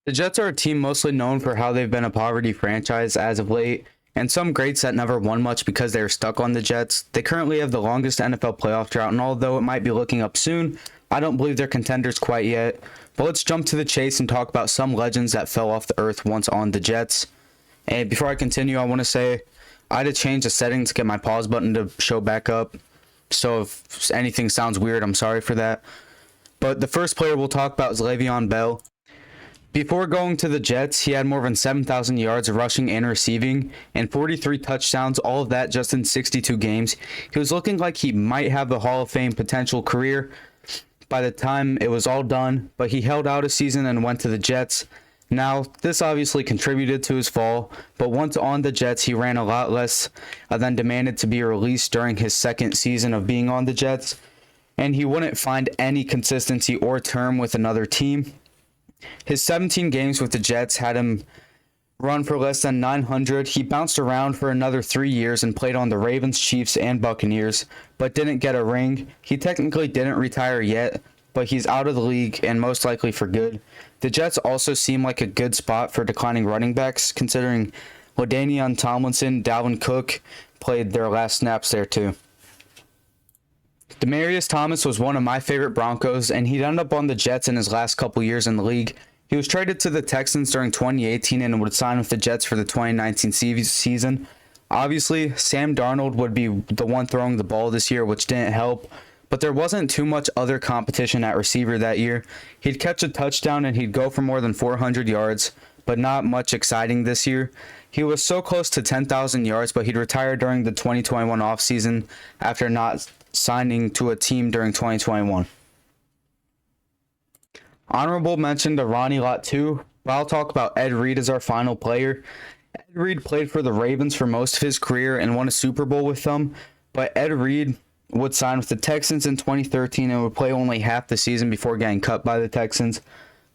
The Jets are a team mostly known for how they've been a poverty franchise as of late, and some greats that never won much because they were stuck on the Jets. They currently have the longest NFL playoff drought, and although it might be looking up soon, I don't believe they're contenders quite yet. But let's jump to the chase and talk about some legends that fell off the earth once on the Jets. And before I continue, I want to say I had to change the settings to get my pause button to show back up. So if anything sounds weird, I'm sorry for that. But the first player we'll talk about is Le'Veon Bell. Before going to the Jets, he had more than 7,000 yards rushing and receiving and 43 touchdowns, all of that just in 62 games. He was looking like he might have a Hall of Fame potential career by the time it was all done, but he held out a season and went to the Jets. Now, this obviously contributed to his fall, but once on the Jets, he ran a lot less than demanded to be released during his second season of being on the Jets, and he wouldn't find any consistency or term with another team. His 17 games with the Jets had him run for less than 900. He bounced around for another 3 years and played on the Ravens, Chiefs, and Buccaneers, but didn't get a ring. He technically didn't retire yet, but he's out of the league and most likely for good. The Jets also seem like a good spot for declining running backs, considering LaDainian Tomlinson, Dalvin Cook played their last snaps there too. Demaryius Thomas was one of my favorite Broncos, and he'd end up on the Jets in his last couple years in the league. He was traded to the Texans during 2018 and would sign with the Jets for the 2019 season. Obviously, Sam Darnold would be the one throwing the ball this year, which didn't help, but there wasn't too much other competition at receiver that year. He'd catch a touchdown and he'd go for more than 400 yards, but not much exciting this year. He was so close to 10,000 yards, but he'd retire during the 2021 offseason after not signing to a team during 2021. Honorable mention to Ronnie Lott too, but I'll talk about Ed Reed as our final player. Ed Reed played for the Ravens for most of his career and won a Super Bowl with them, but Ed Reed would sign with the Texans in 2013 and would play only half the season before getting cut by the Texans.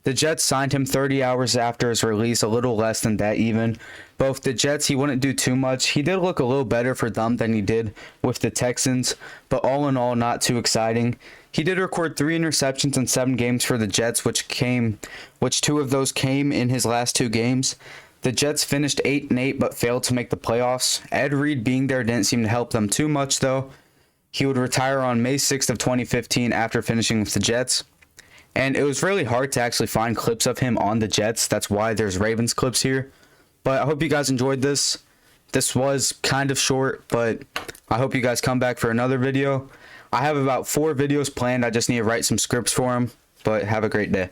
The Jets signed him 30 hours after his release, a little less than that even. But with the Jets, he wouldn't do too much. He did look a little better for them than he did with the Texans, but all in all, not too exciting. He did record 3 interceptions in 7 games for the Jets, which 2 of those came in his last 2 games. The Jets finished 8-8 but failed to make the playoffs. Ed Reed being there didn't seem to help them too much though. He would retire on May 6th of 2015 after finishing with the Jets. And it was really hard to actually find clips of him on the Jets. That's why there's Ravens clips here. But I hope you guys enjoyed this. This was kind of short, but I hope you guys come back for another video. I have about 4 videos planned. I just need to write some scripts for them. But have a great day.